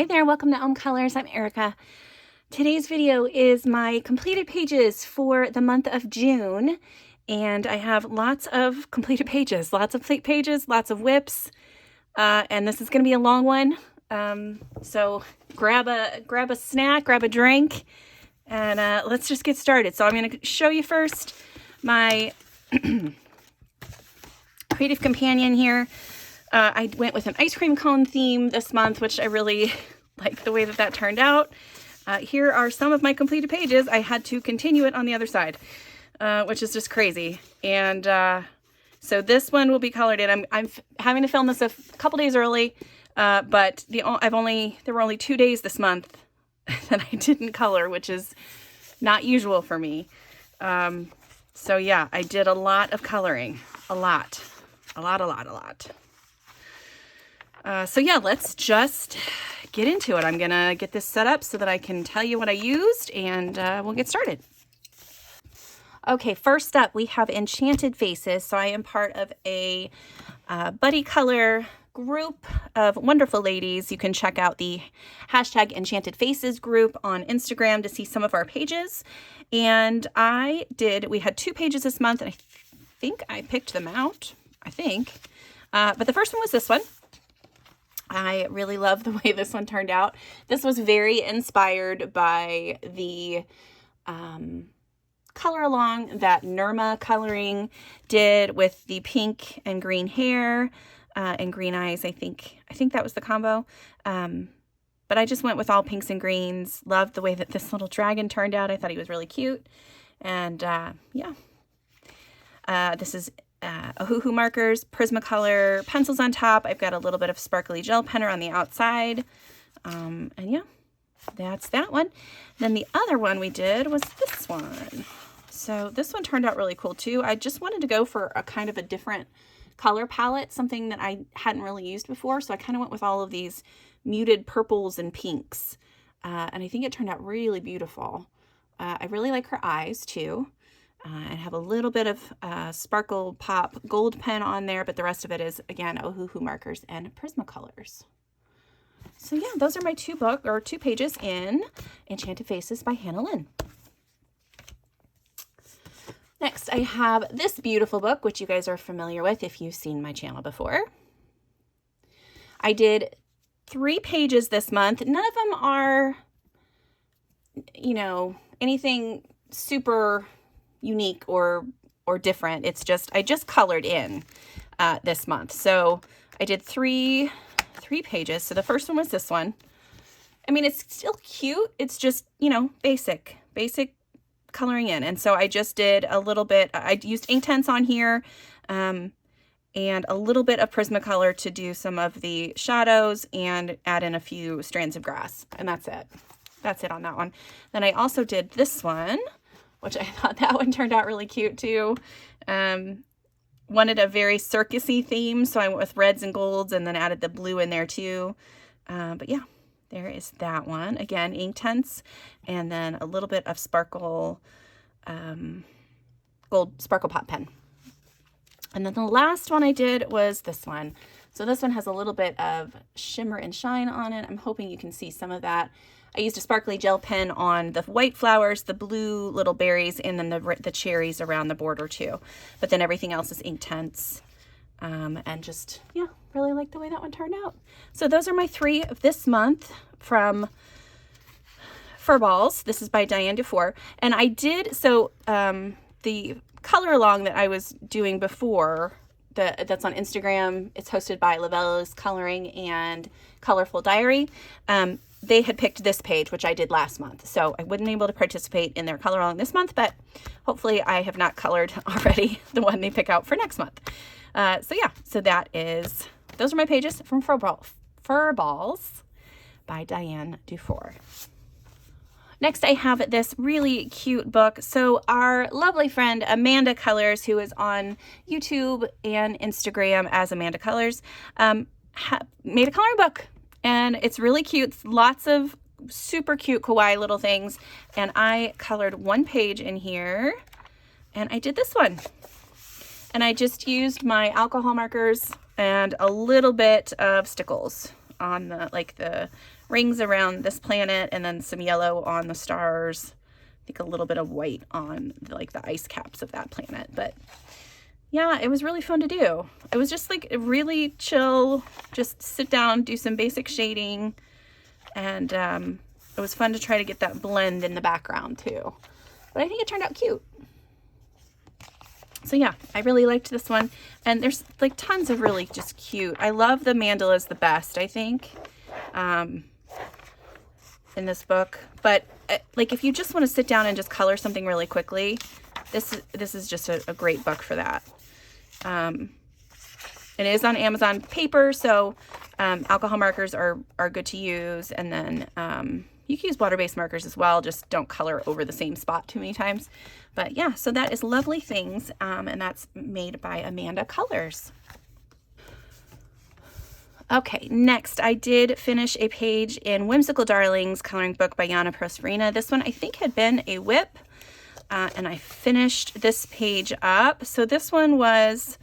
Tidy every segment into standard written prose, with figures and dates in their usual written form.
Hi there, welcome to Colors. I'm Erica. Today's video is my completed pages for the month of June, and I have lots of completed pages, lots of pages, lots of whips, and this is going to be a long one. So grab a snack, grab a drink, and let's just get started. So I'm going to show you first my creative companion here. I went with an ice cream cone theme this month, which I really like the way that turned out. Here are some of my completed pages. I had to continue it on the other side, which is just crazy. And so this one will be colored in. I'm having to film this a couple days early, but there were only 2 days this month that I didn't color, which is not usual for me. So yeah, I did a lot of coloring, a lot. So yeah, let's just get into it. I'm gonna get this set up so that I can tell you what I used, and we'll get started. Okay, first up we have Enchanted Faces. So I am part of a buddy color group of wonderful ladies. You can check out the hashtag Enchanted Faces group on Instagram to see some of our pages. And we had 2 pages this month, and I think I picked them out, but the first one was this one. I really love the way this one turned out. This was very inspired by the color along that Nirma Coloring did with the pink and green hair and green eyes. I think that was the combo. But I just went with all pinks and greens. Loved the way that this little dragon turned out. I thought he was really cute. And yeah, this is Ohuhu markers, Prismacolor pencils on top. I've got a little bit of sparkly gel penner on the outside. And yeah, that's that one. Then the other one we did was this one. So this one turned out really cool too. I just wanted to go for a kind of a different color palette, something that I hadn't really used before. So I kind of went with all of these muted purples and pinks. And I think it turned out really beautiful. I really like her eyes too. I have a little bit of Sparkle Pop gold pen on there, but the rest of it is, again, Ohuhu markers and Prismacolors. So yeah, those are my 2 pages in Enchanted Faces by Hannah Lynn. Next, I have this beautiful book, which you guys are familiar with if you've seen my channel before. I did 3 pages this month. None of them are, anything super unique or different. It's just, I just colored in this month. So I did 3 pages. So the first one was this one. I mean, it's still cute. It's just, basic coloring in. And so I just did a little bit, I used Inktense on here, and a little bit of Prismacolor to do some of the shadows and add in a few strands of grass. And that's it. That's it on that one. Then I also did this one, which I thought that one turned out really cute too. Wanted a very circusy theme, so I went with reds and golds and then added the blue in there too. But yeah, there is that one. Again, Inktense, and then a little bit of sparkle, gold Sparkle Pop pen. And then the last one I did was this one. So this one has a little bit of shimmer and shine on it. I'm hoping you can see some of that. I used a sparkly gel pen on the white flowers, the blue little berries, and then the cherries around the border too. But then everything else is Inktense. And just, yeah, really like the way that one turned out. So those are my 3 of this month from Furballs. This is by Diane Dufour. And I did, so the color along that I was doing before, that's on Instagram, it's hosted by Lavella's Coloring and Colorful Diary. They had picked this page, which I did last month. So I wasn't able to participate in their color along this month, but hopefully I have not colored already the one they pick out for next month. So yeah, so those are my pages from Furballs by Diane Dufour. Next, I have this really cute book. So our lovely friend Amanda Colors, who is on YouTube and Instagram as Amanda Colors, made a coloring book. And it's really cute. It's lots of super cute kawaii little things. And I colored 1 page in here. And I did this one. And I just used my alcohol markers and a little bit of stickles on the rings around this planet and then some yellow on the stars. I think a little bit of white on like the ice caps of that planet. But yeah, it was really fun to do. It was just like really chill, just sit down, do some basic shading, and it was fun to try to get that blend in the background too. But I think it turned out cute. So yeah, I really liked this one. And there's like tons of really just cute. I love the mandalas the best, I think, in this book. But like if you just want to sit down and just color something really quickly, this is just a great book for that. It is on Amazon paper, so alcohol markers are good to use. And then you can use water-based markers as well. Just don't color over the same spot too many times. But yeah, so that is Lovely Things, and that's made by Amanda Colors. Okay, next I did finish a page in Whimsical Darlings coloring book by Yana Prosperina. This one I think had been a WIP, and I finished this page up. So this one was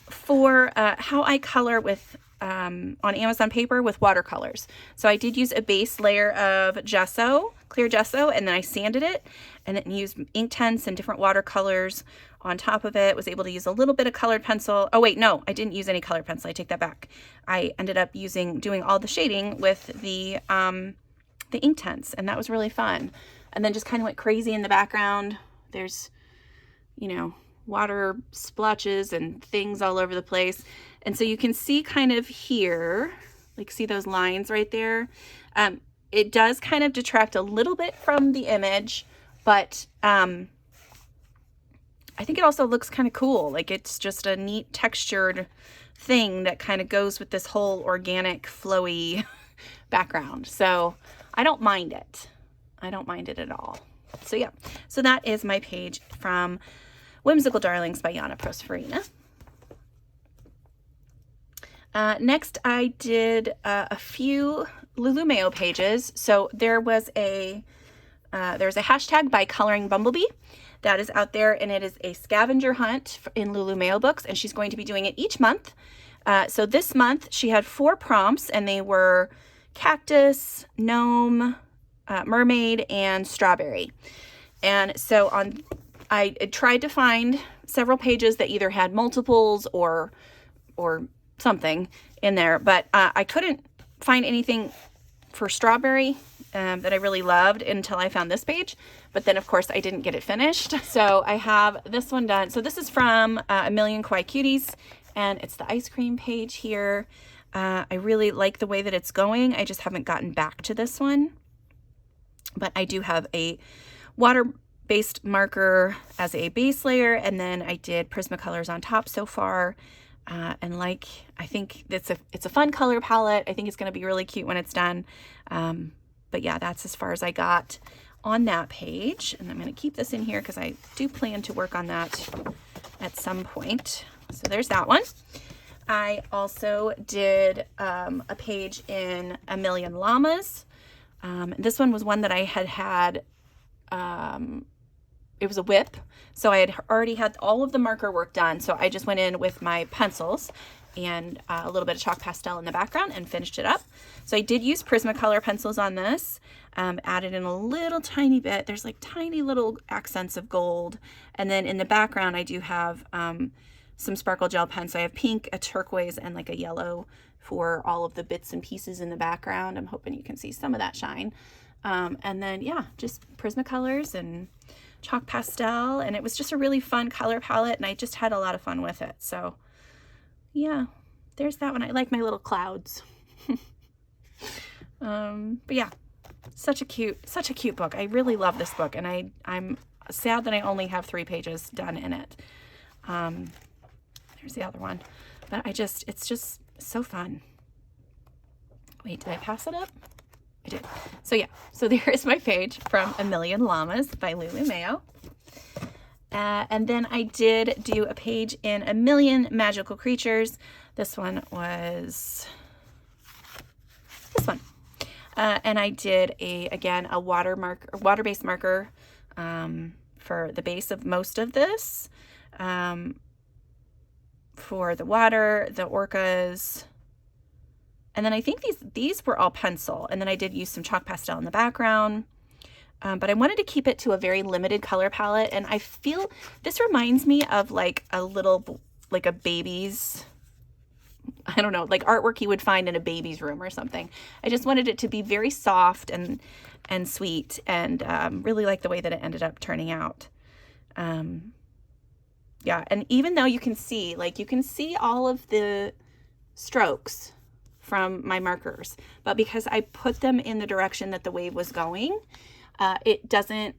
for how I color with on Amazon paper with watercolors. So I did use a base layer of gesso, clear gesso, and then I sanded it and then used ink tints and different watercolors on top of it. Was able to use a little bit of colored pencil. Oh wait, no, I didn't use any colored pencil. I take that back. I ended up doing all the shading with the ink tints, and that was really fun. And then just kind of went crazy in the background. There's, you know, water splotches and things all over the place. And so you can see kind of here, like see those lines right there. It does kind of detract a little bit from the image, but I think it also looks kind of cool. Like it's just a neat textured thing that kind of goes with this whole organic flowy background. So I don't mind it. I don't mind it at all. So yeah, so that is my page from Whimsical Darlings by Yana Prosperina. Next, I did a few Lulu Mayo pages. So there was a hashtag by Coloring Bumblebee that is out there, and it is a scavenger hunt in Lulu Mayo books, and she's going to be doing it each month. So this month she had 4 prompts, and they were cactus, gnome, mermaid, and strawberry. And so I tried to find several pages that either had multiples or something in there, but I couldn't find anything for strawberry that I really loved until I found this page. But then of course I didn't get it finished. So I have this one done. So this is from A Million Kawaii Cuties, and it's the ice cream page here. I really like the way that it's going. I just haven't gotten back to this one, but I do have a water-based marker as a base layer, and then I did Prismacolors on top so far. And like, I think it's a fun color palette. I think it's going to be really cute when it's done. But yeah, that's as far as I got on that page. And I'm going to keep this in here because I do plan to work on that at some point. So there's that one. I also did a page in A Million Llamas. This one was one that I had it was a WIP, so I had already had all of the marker work done, so I just went in with my pencils and a little bit of chalk pastel in the background and finished it up. So I did use Prismacolor pencils on this, added in a little tiny bit. There's like tiny little accents of gold, and then in the background I do have some sparkle gel pens. So I have pink, a turquoise, and like a yellow for all of the bits and pieces in the background. I'm hoping you can see some of that shine. And then yeah, just Prismacolors and chalk pastel, and it was just a really fun color palette, and I just had a lot of fun with it. So yeah, there's that one. I like my little clouds. But yeah, such a cute book. I really love this book, and I'm sad that I only have 3 pages done in it. There's the other one, but it's just so fun. Wait, did I pass it up? I did. So yeah, so there is my page from A Million Llamas by Lulu Mayo. And then I did do a page in A Million Magical Creatures. This one was this one. And I did again a water-based marker for the base of most of this. For the water, the orcas, And then I think these were all pencil. And then I did use some chalk pastel in the background. But I wanted to keep it to a very limited color palette. And I feel this reminds me of like a little, like a baby's, I don't know, like artwork you would find in a baby's room or something. I just wanted it to be very soft and sweet, and really like the way that it ended up turning out. Yeah, and even though you can see all of the strokes from my markers, but because I put them in the direction that the wave was going, it doesn't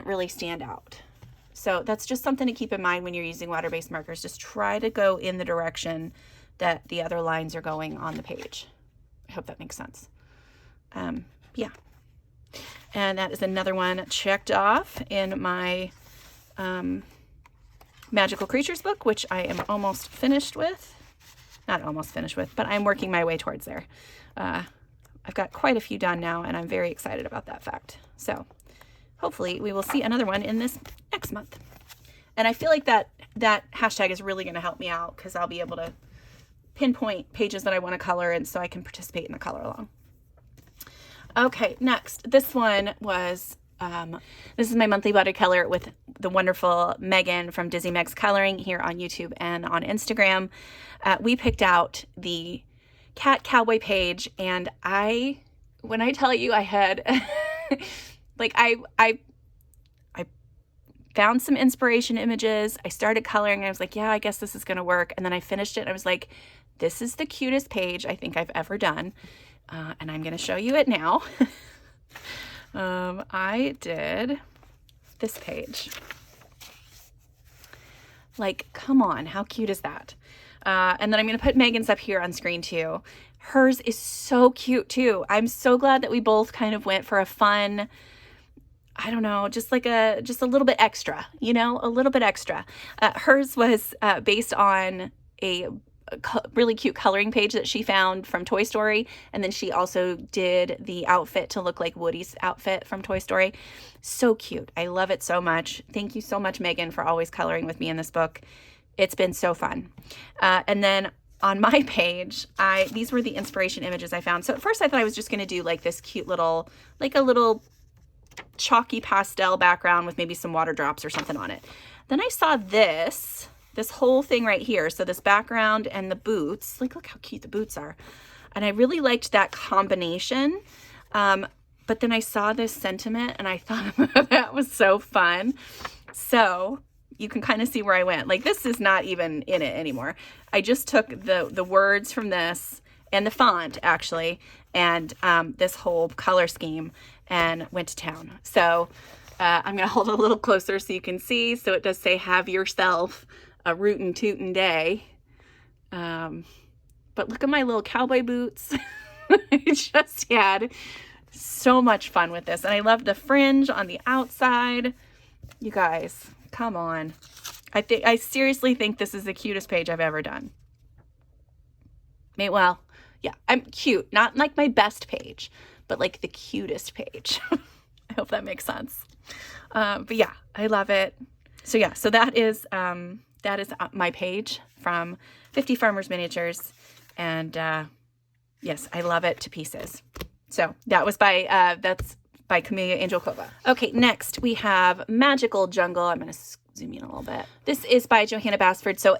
really stand out. So that's just something to keep in mind when you're using water-based markers. Just try to go in the direction that the other lines are going on the page. I hope that makes sense. Yeah. And that is another one checked off in my Magical Creatures book, which I am almost finished with. Not almost finished with, but I'm working my way towards there. I've got quite a few done now, and I'm very excited about that fact. So hopefully we will see another one in this next month. And I feel like that hashtag is really going to help me out, because I'll be able to pinpoint pages that I want to color, and so I can participate in the color along. Okay, next, this one was, this is my monthly watercolor with the wonderful Megan from Dizzy Meg's Coloring here on YouTube and on Instagram. We picked out the Cat Cowboy page, and when I tell you I had, like I found some inspiration images, I started coloring, and I was like, yeah, I guess this is going to work. And then I finished it, and I was like, this is the cutest page I think I've ever done. And I'm going to show you it now. I did this page. Like, come on, how cute is that? And then I'm going to put Megan's up here on screen too. Hers is so cute too. I'm so glad that we both kind of went for a fun, I don't know, just a little bit extra, you know, a little bit extra. Hers was based on a really cute coloring page that she found from Toy Story, and then she also did the outfit to look like Woody's outfit from Toy Story. So cute. I love it so much. Thank you so much, Megan, for always coloring with me in this book. It's been so fun. And then on my page, these were the inspiration images I found. So at first I thought I was just going to do like this cute little, like a little chalky pastel background with maybe some water drops or something on it. Then I saw this whole thing right here. So this background and the boots, like, look how cute the boots are. And I really liked that combination. But then I saw this sentiment and I thought that was so fun. So you can kind of see where I went. Like, this is not even in it anymore. I just took the words from this and the font actually, and this whole color scheme, and went to town. So I'm going to hold it a little closer so you can see. So it does say, have yourself a rootin' tootin' day. But look at my little cowboy boots. I just had so much fun with this. And I love the fringe on the outside. You guys, come on. I seriously think this is the cutest page I've ever done. Well, yeah, I'm cute. Not like my best page, but like the cutest page. I hope that makes sense. But yeah, I love it. So yeah, so that is my page from 50 Farmers Miniatures. And yes, I love it to pieces. So that was that's by Camellia Angelkova. Okay, next we have Magical Jungle. I'm going to zoom in a little bit. This is by Johanna Basford. So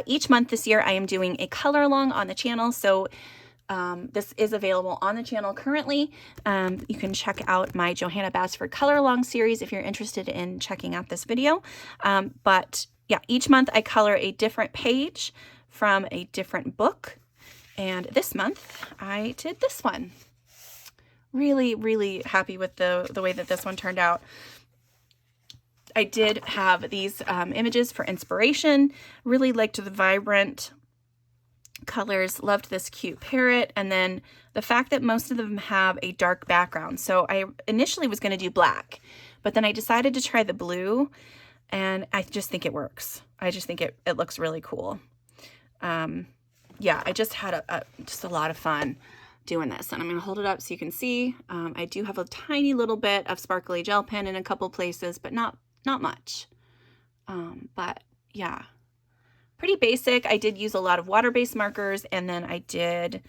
each month this year I am doing a color along on the channel. So this is available on the channel currently. You can check out my Johanna Basford color along series if you're interested in checking out this video. But yeah, each month I color a different page from a different book. And this month I did this one. Really, really happy with the way that this one turned out. I did have these images for inspiration. Really liked the vibrant colors, loved this cute parrot, and then the fact that most of them have a dark background. So I initially was going to do black, but then I decided to try the blue, and I just think it works. I just think it looks really cool. Yeah, I just had just a lot of fun doing this, and I'm going to hold it up so you can see. I do have a tiny little bit of sparkly gel pen in a couple places, but not much. But yeah, pretty basic. I did use a lot of water-based markers, and then I did,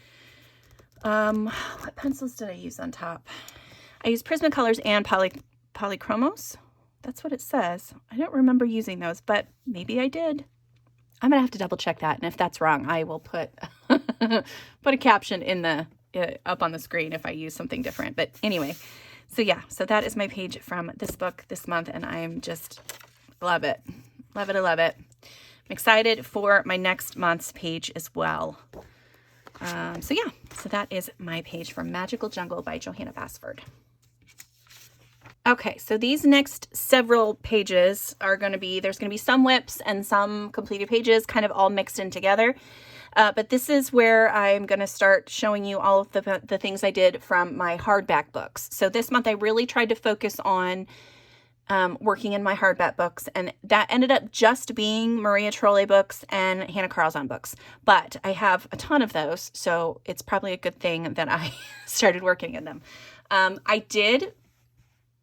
what pencils did I use on top? I used Prismacolors and Polychromos. That's what it says. I don't remember using those, but maybe I did. I'm gonna have to double check that, and if that's wrong, I will put put a caption in the up on the screen if I use something different. But anyway, so yeah, so that is my page from this book this month, and I'm just love it. Love it, I love it. I'm excited for my next month's page as well. So yeah, so that is my page from Magical Jungle by Johanna Basford. Okay, so these next several pages are going to be, there's going to be some whips and some completed pages kind of all mixed in together. But this is where I'm going to start showing you all of the things I did from my hardback books. So this month I really tried to focus on working in my hardback books, and that ended up just being Maria Trolle books and Hannah Carlson books. But I have a ton of those, so it's probably a good thing that I started working in them. I did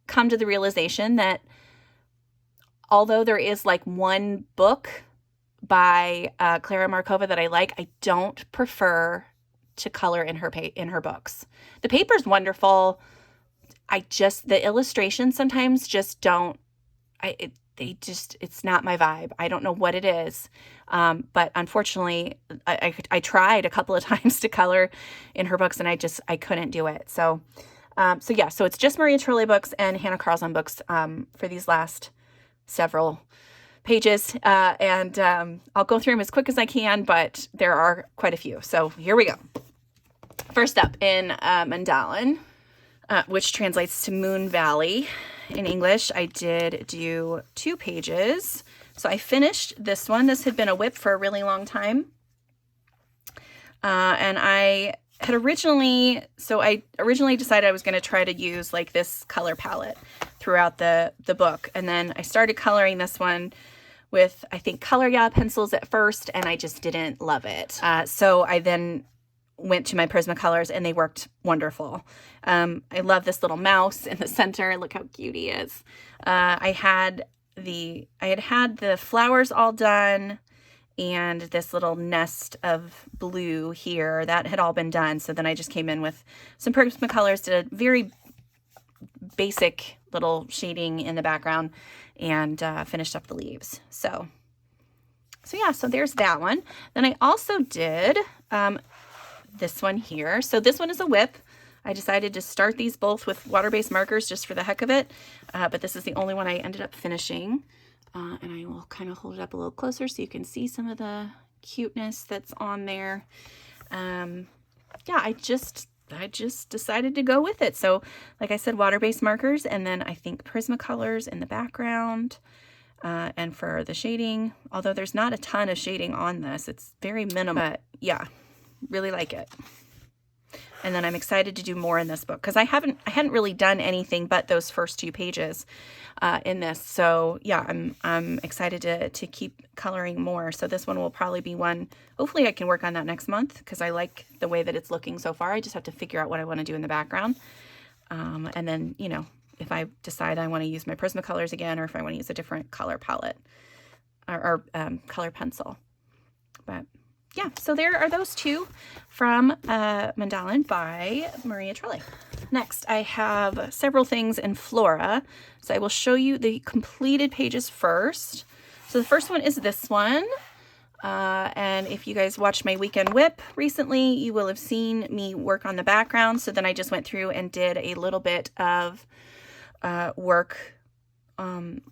come to the realization that although there is like one book by Clara Markova that I like, I don't prefer to color in her books. The paper's wonderful. The illustrations sometimes just don't, it's not my vibe. I don't know what it is. But unfortunately I tried a couple of times to color in her books, and I couldn't do it. So yeah, so it's just Maria Trolle books and Hannah Carlson books for these last several pages. And I'll go through them as quick as I can, but there are quite a few. So here we go. First up in Mandalin, which translates to Moon Valley in English, I did do 2 pages. So I finished this one. This had been a whip for a really long time. And I originally decided I was going to try to use like this color palette throughout the book. And then I started coloring this one with, I think, color pencils at first, and I just didn't love it. So I then went to my Prismacolors, and they worked wonderful. I love this little mouse in the center. Look how cute he is. I had the flowers all done, and this little nest of blue here, that had all been done. So then I just came in with some Prismacolors, did a very basic little shading in the background, and finished up the leaves. So yeah, so there's that one. Then I also did this one here. So this one is a whip. I decided to start these both with water-based markers just for the heck of it. But this is the only one I ended up finishing. And I will kind of hold it up a little closer so you can see some of the cuteness that's on there. Yeah, I just decided to go with it. So like I said, water-based markers, and then I think Prismacolors in the background. And for the shading, although there's not a ton of shading on this, it's very minimal. But yeah, really like it. And then I'm excited to do more in this book because I hadn't really done anything but those first 2 pages in this. So yeah, I'm excited to keep coloring more. So this one will probably be one. Hopefully I can work on that next month because I like the way that it's looking so far. I just have to figure out what I want to do in the background. And then, you know, if I decide I want to use my Prismacolors again, or if I want to use a different color palette or color pencil. But yeah, so there are those 2 from Mandalin by Maria Trolle. Next, I have several things in Flora. So I will show you the completed pages first. So the first one is this one. And if you guys watched my weekend whip recently, you will have seen me work on the background. So then I just went through and did a little bit of work,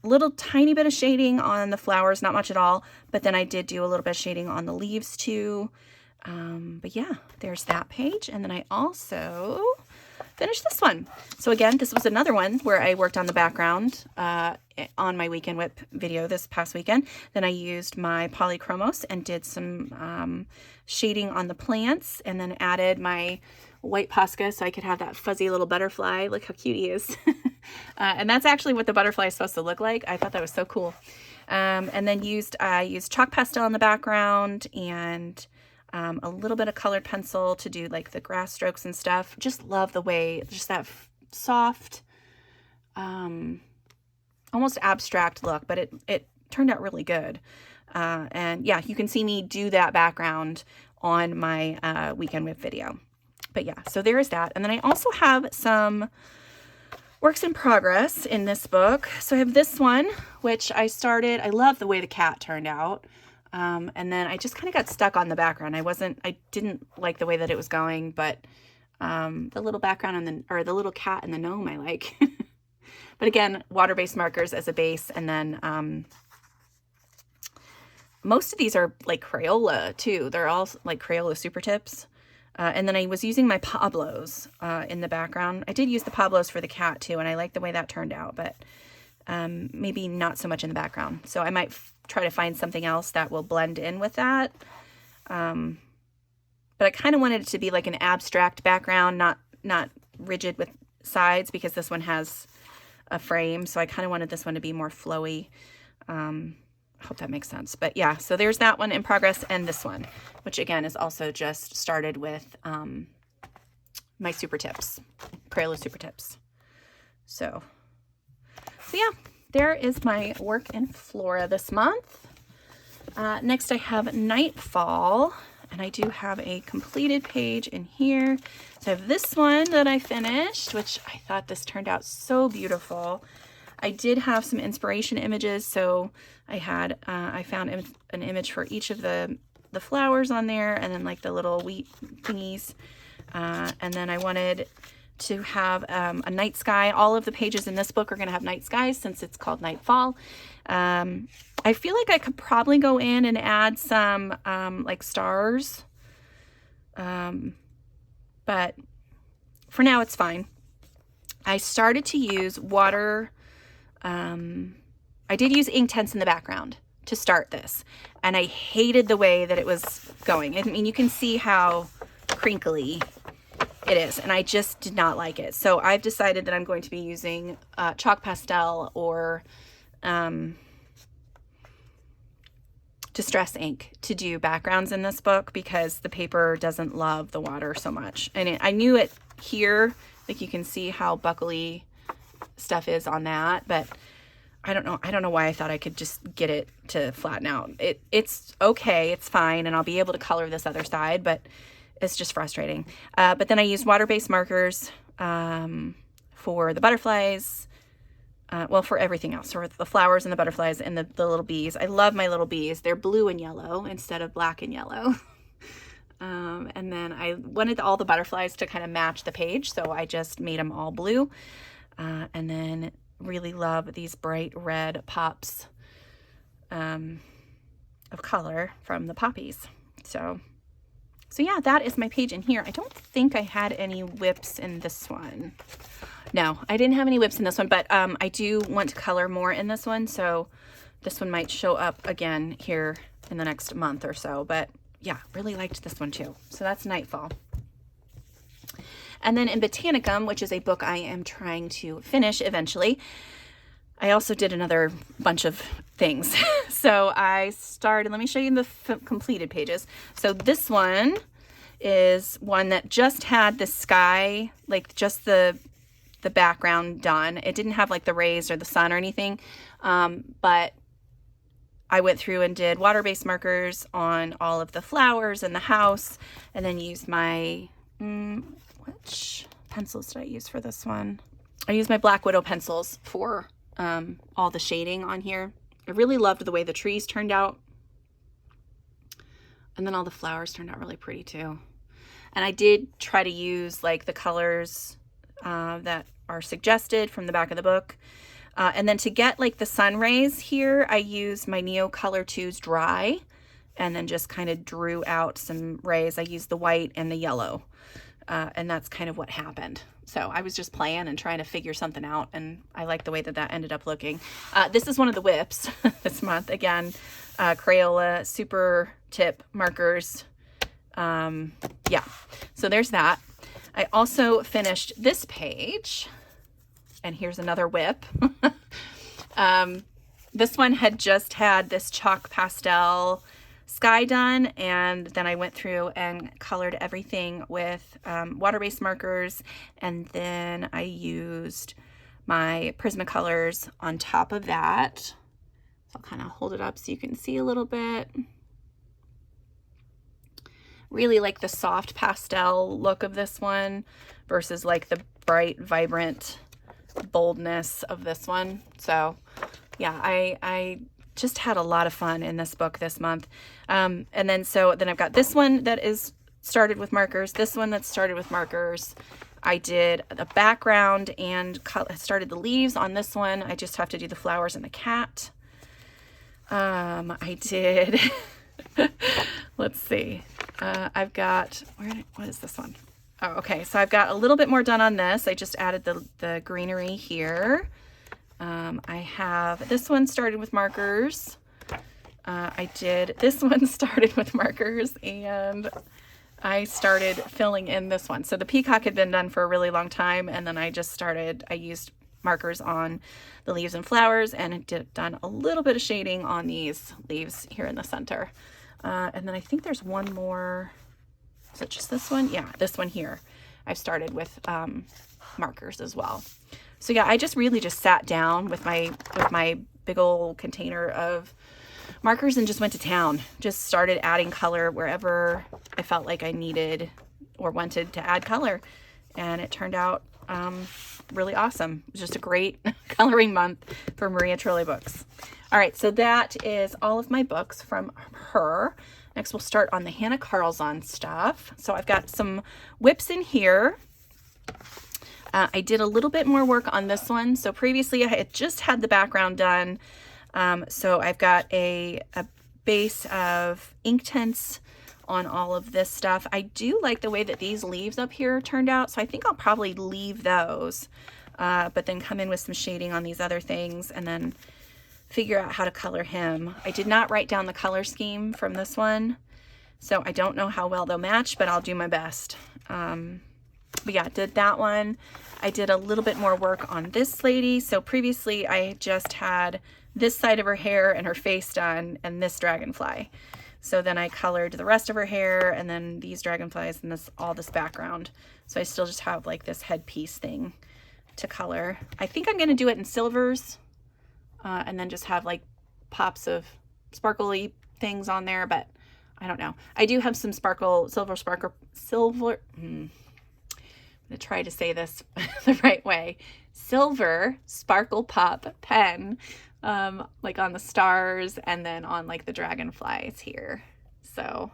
little tiny bit of shading on the flowers, not much at all, but then I did do a little bit of shading on the leaves too. But yeah, there's that page. And then I also finished this one. So again, this was another one where I worked on the background on my weekend whip video this past weekend. Then I used my Polychromos and did some shading on the plants, and then added my white Posca so I could have that fuzzy little butterfly. Look how cute he is. And that's actually what the butterfly is supposed to look like. I thought that was so cool. And then I used chalk pastel in the background, and a little bit of colored pencil to do like the grass strokes and stuff. Just love the way, just that soft, almost abstract look, but it turned out really good. And yeah, you can see me do that background on my weekend whip video. But yeah, so there is that. And then I also have some works in progress in this book. So I have this one, which I started. I love the way the cat turned out. And then I just kind of got stuck on the background. I didn't like the way that it was going, but the little background or the little cat and the gnome I like. But again, water-based markers as a base. And then most of these are like Crayola too. They're all like Crayola super tips. And then I was using my Pablos in the background. I did use the Pablos for the cat too, and I like the way that turned out, but maybe not so much in the background. So I might try to find something else that will blend in with that. But I kind of wanted it to be like an abstract background, not rigid with sides, because this one has a frame. So I kind of wanted this one to be more flowy. I hope that makes sense. But yeah, so there's that one in progress, and this one, which again is also just started with my super tips, Crayola super tips. So yeah, there is my work in Flora this month. Next I have Nightfall, and I do have a completed page in here. So I have this one that I finished, which I thought this turned out so beautiful. I did have some inspiration images, so I found an image for each of the flowers on there, and then like the little wheat thingies. And then I wanted to have a night sky. All of the pages in this book are going to have night skies since it's called Nightfall. I feel like I could probably go in and add some like stars, but for now it's fine. I started to use water. I did use ink tints in the background to start this, and I hated the way that it was going. I mean, you can see how crinkly it is, and I just did not like it. So I've decided that I'm going to be using chalk pastel or distress ink to do backgrounds in this book, because the paper doesn't love the water so much. And I knew it here, like you can see how buckly stuff is on that, but I don't know why I thought I could just get it to flatten out. It's okay, it's fine, and I'll be able to color this other side, but it's just frustrating. But then I used water-based markers for the butterflies, well, for everything else, for the flowers and the butterflies and the little bees. I love my little bees. They're blue and yellow instead of black and yellow. And then I wanted all the butterflies to kind of match the page, so I just made them all blue. And then really love these bright red pops of color from the poppies. So yeah, that is my page in here. I don't think I had any whips in this one. No, I didn't have any whips in this one, but I do want to color more in this one, so this one might show up again here in the next month or so. But yeah, really liked this one too. So that's Nightfall. And then in Botanicum, which is a book I am trying to finish eventually, I also did another bunch of things. So I started, let me show you the completed pages. So this one is one that just had the sky, like just the background done. It didn't have like the rays or the sun or anything, but I went through and did water-based markers on all of the flowers and the house, and then used my, which pencils did I use for this one? I used my Black Widow pencils for all the shading on here. I really loved the way the trees turned out. And then all the flowers turned out really pretty too. And I did try to use like the colors that are suggested from the back of the book. And then to get like the sun rays here, I used my Neo Color 2's dry, and then just kind of drew out some rays. I used the white and the yellow. And that's kind of what happened. So I was just playing and trying to figure something out, and I like the way that that ended up looking. This is one of the whips this month. Again, Crayola super tip markers. Yeah, so there's that. I also finished this page, and here's another whip. This one had just had this chalk pastel sky done, and then I went through and colored everything with water-based markers, and then I used my Prismacolors on top of that. So I'll kind of hold it up so you can see a little bit. Really like the soft pastel look of this one versus like the bright, vibrant boldness of this one. So yeah, I just had a lot of fun in this book this month. And then I've got this one that is started with markers, this one that's started with markers. I did the background and started the leaves on this one. I just have to do the flowers and the cat. I did, let's see. I've got, what is this one? Oh, okay. So I've got a little bit more done on this. I just added the greenery here. I have this one started with markers. This one started with markers, and I started filling in this one. So the peacock had been done for a really long time, and then I used markers on the leaves and flowers, and done a little bit of shading on these leaves here in the center. And then I think there's one more. Is it just this one? Yeah, this one here. I've started with markers as well. So yeah, I just really just sat down with my big old container of markers and just went to town. Just started adding color wherever I felt like I needed or wanted to add color. And it turned out really awesome. It was just a great coloring month for Maria Trilli books. All right, so that is all of my books from her. Next, we'll start on the Hannah Carlson stuff. So I've got some whips in here. I did a little bit more work on this one. So previously I had just had the background done. So I've got a base of ink tints on all of this stuff. I do like the way that these leaves up here turned out. So I think I'll probably leave those, but then come in with some shading on these other things and then figure out how to color him. I did not write down the color scheme from this one, so I don't know how well they'll match, but I'll do my best. But yeah, did that one. I did a little bit more work on this lady. So previously I just had this side of her hair and her face done and this dragonfly. So then I colored the rest of her hair and then these dragonflies and all this background. So I still just have like this headpiece thing to color. I think I'm going to do it in silvers and then just have like pops of sparkly things on there, but I don't know. I do have some silver, I'm gonna try to say this the right way. Silver sparkle pop pen, like on the stars and then on like the dragonflies here. So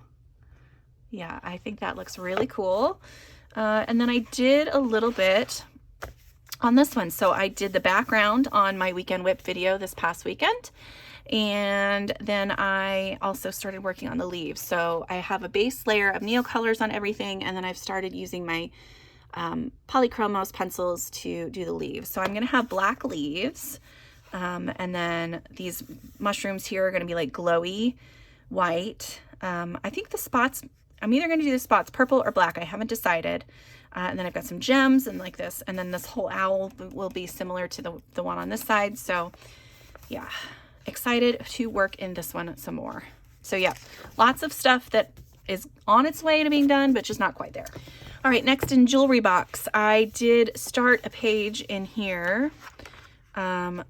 yeah, I think that looks really cool. And then I did a little bit on this one. So I did the background on my weekend whip video this past weekend. And then I also started working on the leaves. So I have a base layer of neocolors on everything. And then I've started using my polychromos pencils to do the leaves. So I'm going to have black leaves. And then these mushrooms here are going to be like glowy white. I think the spots, I'm either going to do the spots purple or black. I haven't decided. And then I've got some gems and like this. And then this whole owl will be similar to the one on this side. So yeah, excited to work in this one some more. So yeah, lots of stuff that is on its way to being done, but just not quite there. All right, next in jewelry box, I did start a page in here. Well,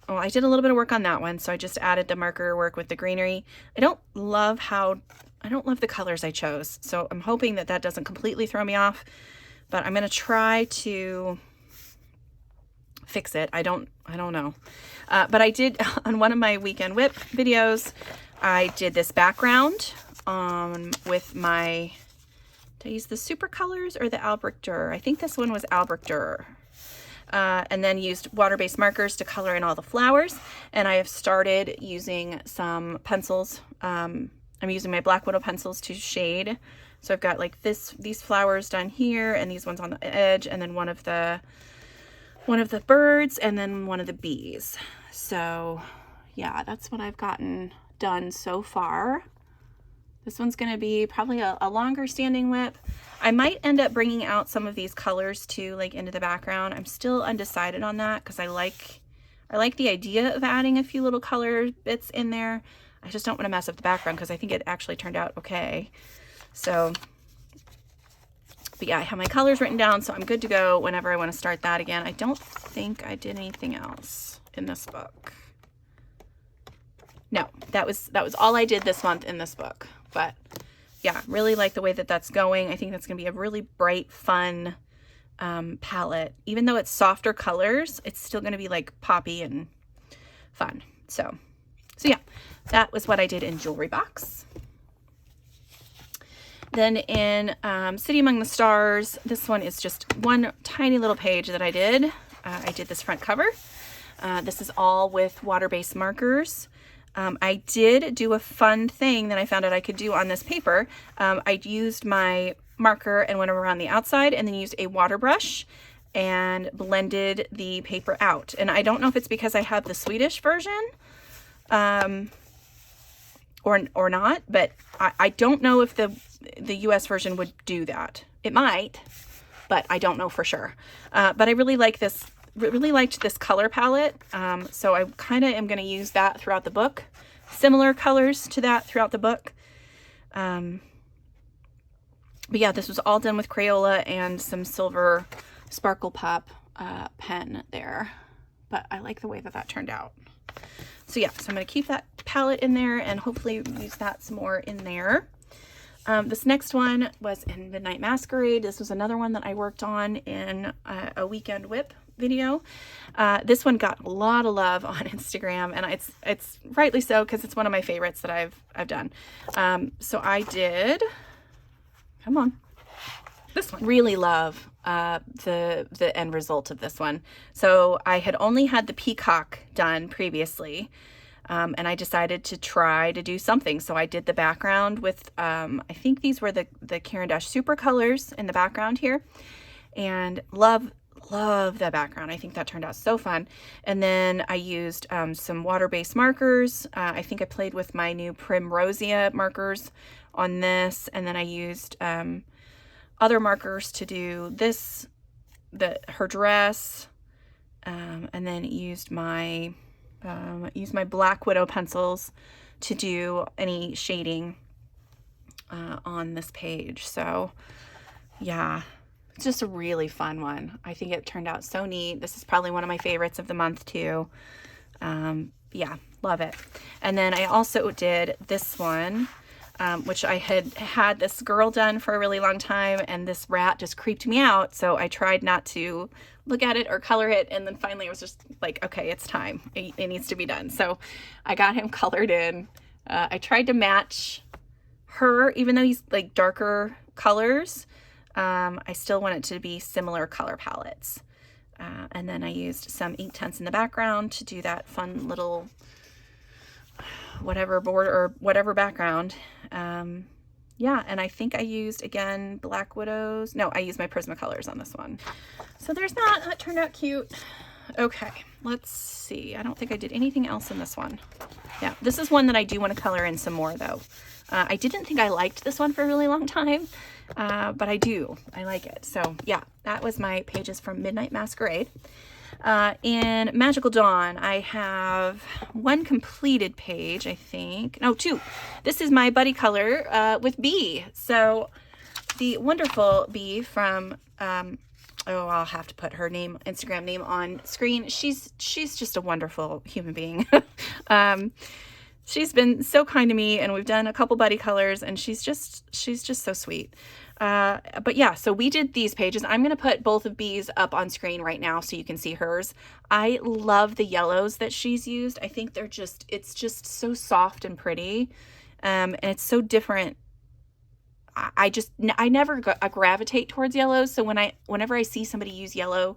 I did a little bit of work on that one, so I just added the marker work with the greenery. I don't love the colors I chose, so I'm hoping that that doesn't completely throw me off, but I'm going to try to fix it. I don't know. But I did, on one of my weekend whip videos, I did this background with my, did I use the super colors or the Albrecht Dürer? I think this one was Albrecht Dürer. And then used water-based markers to color in all the flowers. And I have started using some pencils. I'm using my Black Widow pencils to shade. So I've got like these flowers done here and these ones on the edge, and then one of the birds, and then one of the bees. So yeah, that's what I've gotten done so far. This one's going to be probably a longer standing whip. I might end up bringing out some of these colors too, like into the background. I'm still undecided on that because I like the idea of adding a few little color bits in there. I just don't want to mess up the background because I think it actually turned out okay. So, but yeah, I have my colors written down, so I'm good to go whenever I want to start that again. I don't think I did anything else in this book. no, that was all I did this month in this book. But yeah, really like the way that that's going. I think that's going to be a really bright, fun palette. Even though it's softer colors, it's still going to be like poppy and fun. So yeah, that was what I did in Jewelry Box. Then in City Among the Stars, this one is just one tiny little page that I did. I did this front cover. This is all with water-based markers. I did do a fun thing that I found out I could do on this paper. I used my marker and went around the outside and then used a water brush and blended the paper out. And I don't know if it's because I have the Swedish version or not, but I don't know if the US version would do that. It might, but I don't know for sure. But I really like this. Really liked this color palette, so I kind of am going to use that throughout the book. Similar colors to that throughout the book. But yeah, this was all done with Crayola and some silver Sparkle Pop pen there. But I like the way that that turned out. So yeah, so I'm going to keep that palette in there and hopefully use that some more in there. This next one was in Midnight Masquerade. This was another one that I worked on in a weekend whip video. This one got a lot of love on Instagram, and it's rightly so because it's one of my favorites that I've done. So I did, come on, this one. Really love the end result of this one. So I had only had the peacock done previously. And I decided to try to do something. So I did the background with, I think these were the Caran d'Ache Super colors in the background here. And love that background. I think that turned out so fun. And then I used some water-based markers. I think I played with my new Primrosia markers on this. And then I used other markers to do this, her dress. And then used my Black Widow pencils to do any shading on this page. So yeah, it's just a really fun one. I think it turned out so neat. This is probably one of my favorites of the month too. Yeah, love it. And then I also did this one, which I had this girl done for a really long time, and this rat just creeped me out. So I tried not to look at it or color it. And then finally I was just like, okay, it's time. It needs to be done. So I got him colored in. I tried to match her, even though he's like darker colors. I still want it to be similar color palettes. And then I used some Inktense in the background to do that fun little whatever border or whatever background. Yeah, and I think I used, again, Black Widows. No, I used my Prismacolors on this one. So there's that. That turned out cute. Okay, let's see. I don't think I did anything else in this one. Yeah, this is one that I do want to color in some more, though. I didn't think I liked this one for a really long time, but I do. I like it. So, yeah, that was my pages from Midnight Masquerade. In Magical Dawn, I have one completed page, I think. No, two. This is my buddy color with Bee. So the wonderful Bee from, I'll have to put her name, Instagram name on screen. She's just a wonderful human being. She's been so kind to me, and we've done a couple buddy colors, and she's just so sweet. But yeah, so we did these pages. I'm going to put both of Bee's up on screen right now so you can see hers. I love the yellows that she's used. I think it's just so soft and pretty. And it's so different. I never gravitate towards yellows. So whenever I see somebody use yellow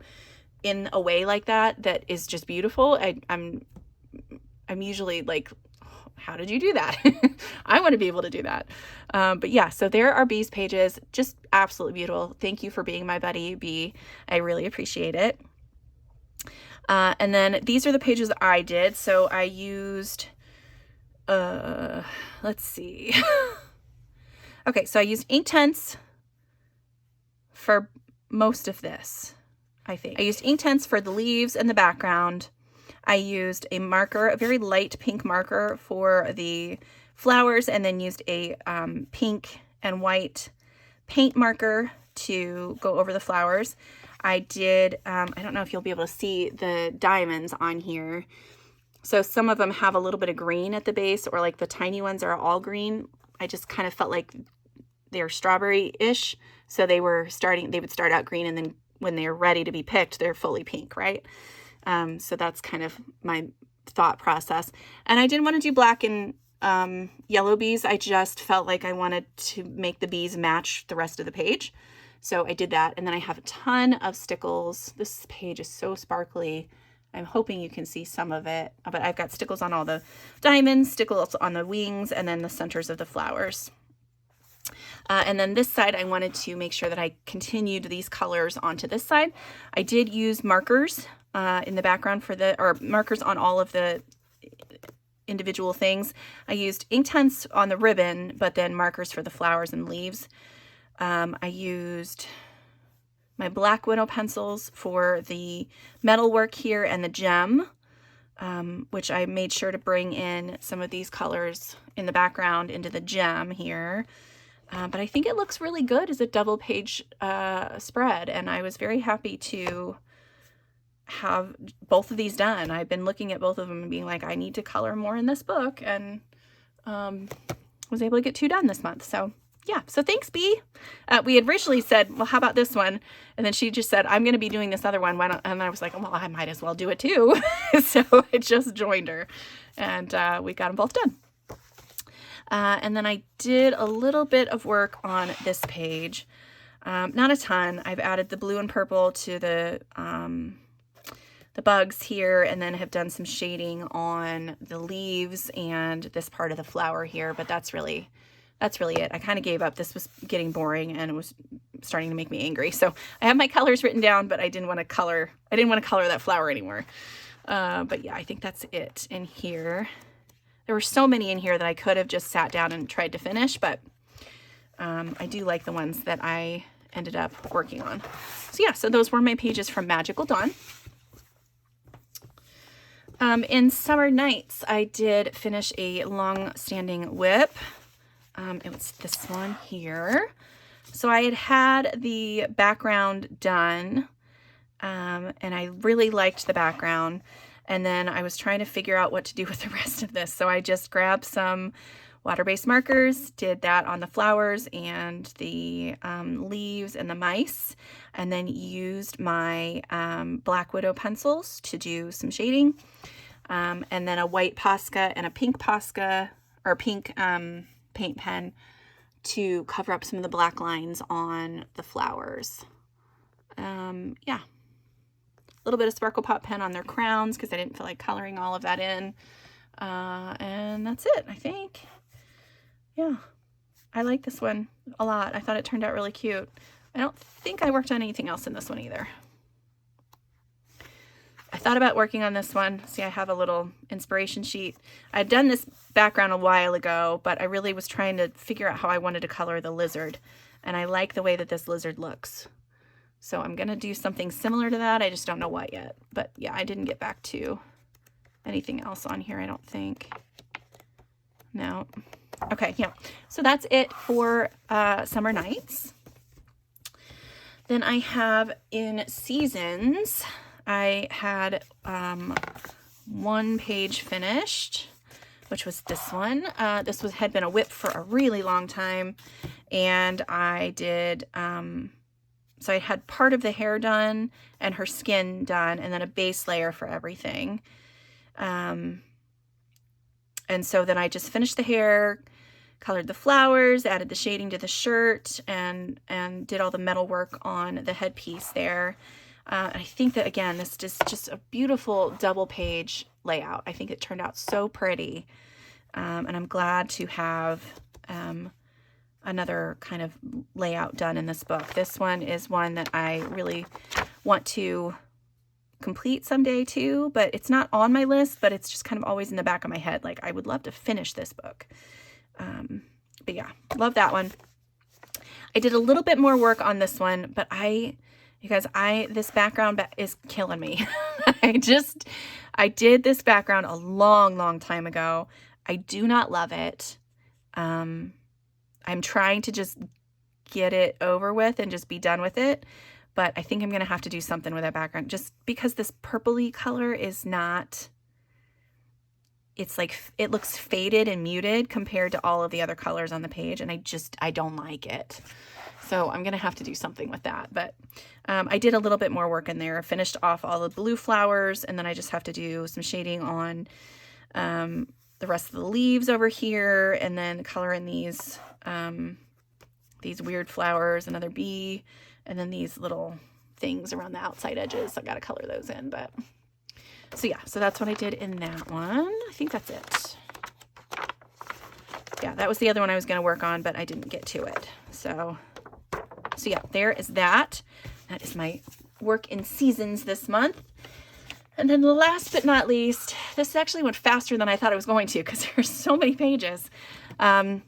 in a way like that is just beautiful, I'm usually like, how did you do that? I want to be able to do that. But yeah, so there are Bee's pages. Just absolutely beautiful. Thank you for being my buddy, Bee. I really appreciate it. And then these are the pages I did. So I used, let's see. Okay, so I used Inktense for most of this, I think. I used Inktense for the leaves and the background. I used a marker, a very light pink marker for the flowers, and then used a pink and white paint marker to go over the flowers. I did, I don't know if you'll be able to see the diamonds on here. So some of them have a little bit of green at the base, or like the tiny ones are all green. I just kind of felt like they're strawberry-ish. So they would start out green, and then when they're ready to be picked, they're fully pink, right? So that's kind of my thought process. And I didn't want to do black and yellow bees. I just felt like I wanted to make the bees match the rest of the page. So I did that. And then I have a ton of stickles. This page is so sparkly. I'm hoping you can see some of it, but I've got stickles on all the diamonds, stickles on the wings, and then the centers of the flowers. And then this side, I wanted to make sure that I continued these colors onto this side. I did use markers in the background or markers on all of the individual things. I used Inktense on the ribbon, but then markers for the flowers and leaves. I used my Black Widow pencils for the metal work here and the gem, which I made sure to bring in some of these colors in the background into the gem here. But I think it looks really good as a double page spread, and I was very happy to have both of these done. I've been looking at both of them and being like, I need to color more in this book, and was able to get 2 done this month. So yeah, so thanks, Bee. We had originally said, well, how about this one? And then she just said, I'm going to be doing this other one. Why not? And I was like, well, I might as well do it too. So I just joined her, and we got them both done. And then I did a little bit of work on this page. Not a ton. I've added the blue and purple to the bugs here, and then have done some shading on the leaves and this part of the flower here, but that's really it. I kind of gave up. This was getting boring and it was starting to make me angry. So I have my colors written down, but I didn't want to color that flower anymore. But yeah, I think that's it in here. There were so many in here that I could have just sat down and tried to finish, but I do like the ones that I ended up working on. So yeah, so those were my pages from Magical Dawn. In Summer Nights, I did finish a long-standing whip. It was this one here. So I had the background done, and I really liked the background. And then I was trying to figure out what to do with the rest of this. So I just grabbed some water-based markers, did that on the flowers and the leaves and the mice, and then used my Black Widow pencils to do some shading. And then a white Posca and a pink Posca, or pink paint pen, to cover up some of the black lines on the flowers. Yeah. A little bit of Sparkle Pop pen on their crowns because I didn't feel like coloring all of that in. And that's it, I think. Yeah. I like this one a lot. I thought it turned out really cute. I don't think I worked on anything else in this one either. I thought about working on this one. See, I have a little inspiration sheet. I'd done this background a while ago, but I really was trying to figure out how I wanted to color the lizard. And I like the way that this lizard looks. So I'm going to do something similar to that. I just don't know what yet. But yeah, I didn't get back to anything else on here, I don't think. No. Okay, yeah. So that's it for Summer Nights. Then I have in Seasons, I had 1 page finished, which was this one. This had been a whip for a really long time, and I did, so I had part of the hair done and her skin done, and then a base layer for everything. And so then I just finished the hair, colored the flowers, added the shading to the shirt, and did all the metal work on the headpiece there. I think that, again, this is just a beautiful double page layout. I think it turned out so pretty. And I'm glad to have another kind of layout done in this book. This one is one that I really want to complete someday too, but it's not on my list, but it's just kind of always in the back of my head. Like, I would love to finish this book. But yeah, love that one. I did a little bit more work on this one, but this background is killing me. I did this background a long time ago. I do not love it. I'm trying to just get it over with and just be done with it. But I think I'm going to have to do something with that background just because this purpley color is not it's like, it looks faded and muted compared to all of the other colors on the page. And I don't like it. So I'm going to have to do something with that. But I did a little bit more work in there. I finished off all the blue flowers, and then I just have to do some shading on the rest of the leaves over here, and then color in these weird flowers, another bee, and then these little things around the outside edges. I got to color those in. But so yeah, so that's what I did in that one. I think that's it. Yeah, that was the other one I was going to work on, but I didn't get to it. So yeah, there is that. That is my work in seasons this month. And then last but not least, this actually went faster than I thought it was going to because there's so many pages. I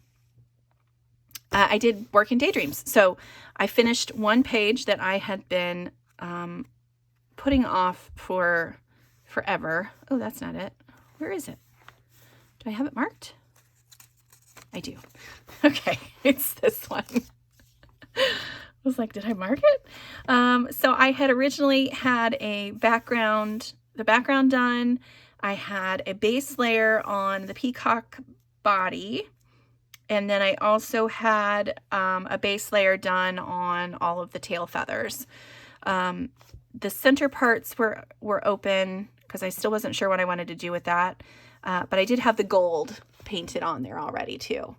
did work in Daydreams. So I finished one page that I had been putting off for forever. Oh, that's not it. Where is it? Do I have it marked? I do. Okay, it's this one. I was like, did I mark it? So I had originally had the background done. I had a base layer on the peacock body. And then I also had a base layer done on all of the tail feathers. The center parts were open because I still wasn't sure what I wanted to do with that. But I did have the gold painted on there already too.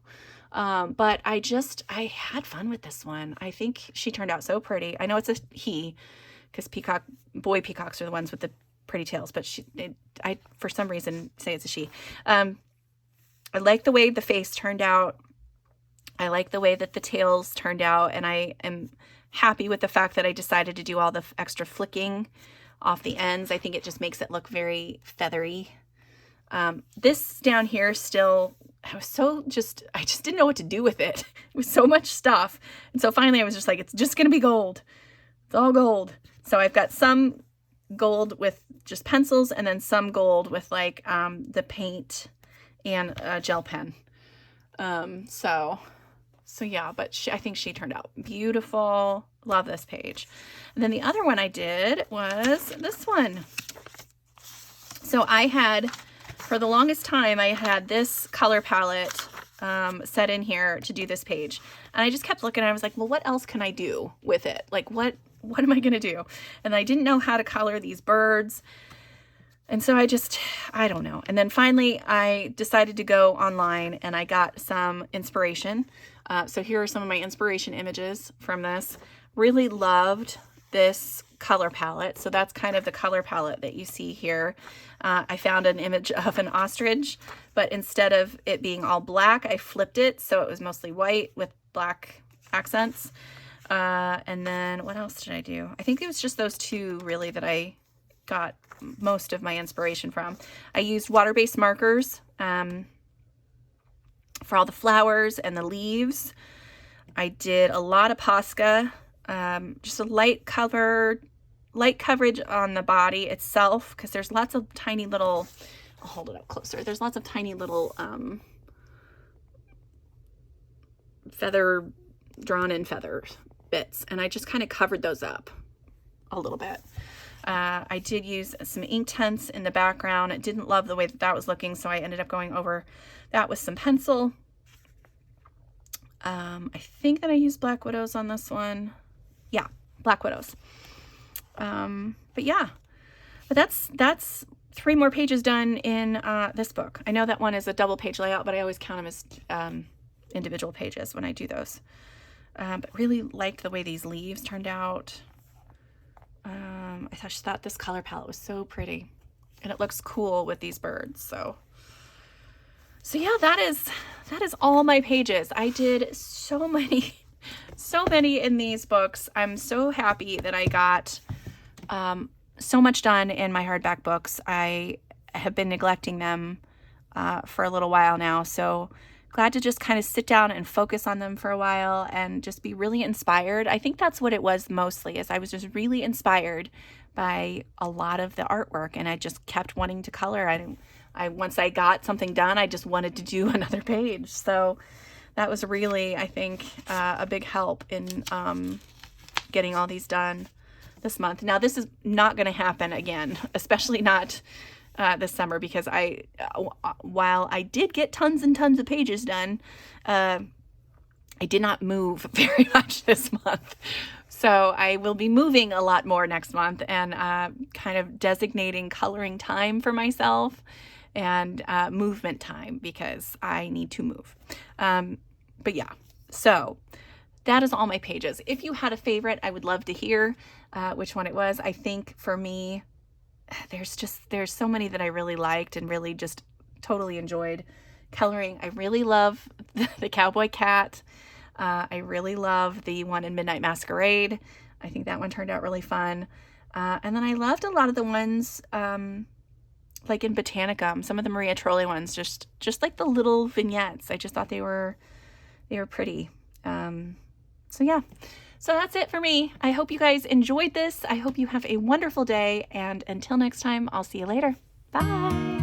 But I had fun with this one. I think she turned out so pretty. I know it's a he because boy peacocks are the ones with the pretty tails, but I for some reason say it's a she. I like the way the face turned out. I like the way that the tails turned out, and I am happy with the fact that I decided to do all the extra flicking off the ends. I think it just makes it look very feathery. This down here still, I just didn't know what to do with it. It was so much stuff. And so finally I was just like, it's just going to be gold. It's all gold. So I've got some gold with just pencils and then some gold with like the paint and a gel pen. So yeah, but I think she turned out beautiful. Love this page. And then the other one I did was this one. So I had, for the longest time, I had this color palette set in here to do this page. And I just kept looking and I was like, well, what else can I do with it? Like, what am I going to do? And I didn't know how to color these birds. And so I don't know. And then finally I decided to go online and I got some inspiration. So here are some of my inspiration images from this. Really loved this color palette. So that's kind of the color palette that you see here. I found an image of an ostrich, but instead of it being all black, I flipped it. So it was mostly white with black accents. And then what else did I do? I think it was just those two really that I got most of my inspiration from. I used water-based markers for all the flowers and the leaves. I did a lot of Posca, just a light coverage on the body itself because there's lots of tiny little, I'll hold it up closer. There's lots of tiny little drawn in feather bits, and I just kind of covered those up a little bit. I did use some ink tints in the background. I didn't love the way that was looking, so I ended up going over that with some pencil. I think that I used Black Widows on this one. Yeah, Black Widows. But yeah, but that's 3 more pages done in this book. I know that one is a double page layout, but I always count them as individual pages when I do those. But really liked the way these leaves turned out. I just thought this color palette was so pretty and it looks cool with these birds. So yeah, that is all my pages. I did so many in these books. I'm so happy that I got so much done in my hardback books. I have been neglecting them for a little while now. So glad to just kind of sit down and focus on them for a while and just be really inspired. I think that's what it was mostly, is I was just really inspired by a lot of the artwork and I just kept wanting to color. Once I got something done, I just wanted to do another page. So that was really, I think, a big help in getting all these done this month. Now this is not going to happen again, especially not this summer, because while I did get tons and tons of pages done, I did not move very much this month. So I will be moving a lot more next month, and kind of designating coloring time for myself and movement time, because I need to move. But yeah, so that is all my pages. If you had a favorite, I would love to hear which one it was. I think for me, there's so many that I really liked and really just totally enjoyed coloring. I really love the Cowboy cat. I really love the one in Midnight Masquerade. I think that one turned out really fun. And then I loved a lot of the ones like in Botanicum, some of the Maria Trolley ones, just like the little vignettes. I just thought they were pretty. So yeah, so that's it for me. I hope you guys enjoyed this. I hope you have a wonderful day, and until next time, I'll see you later. Bye.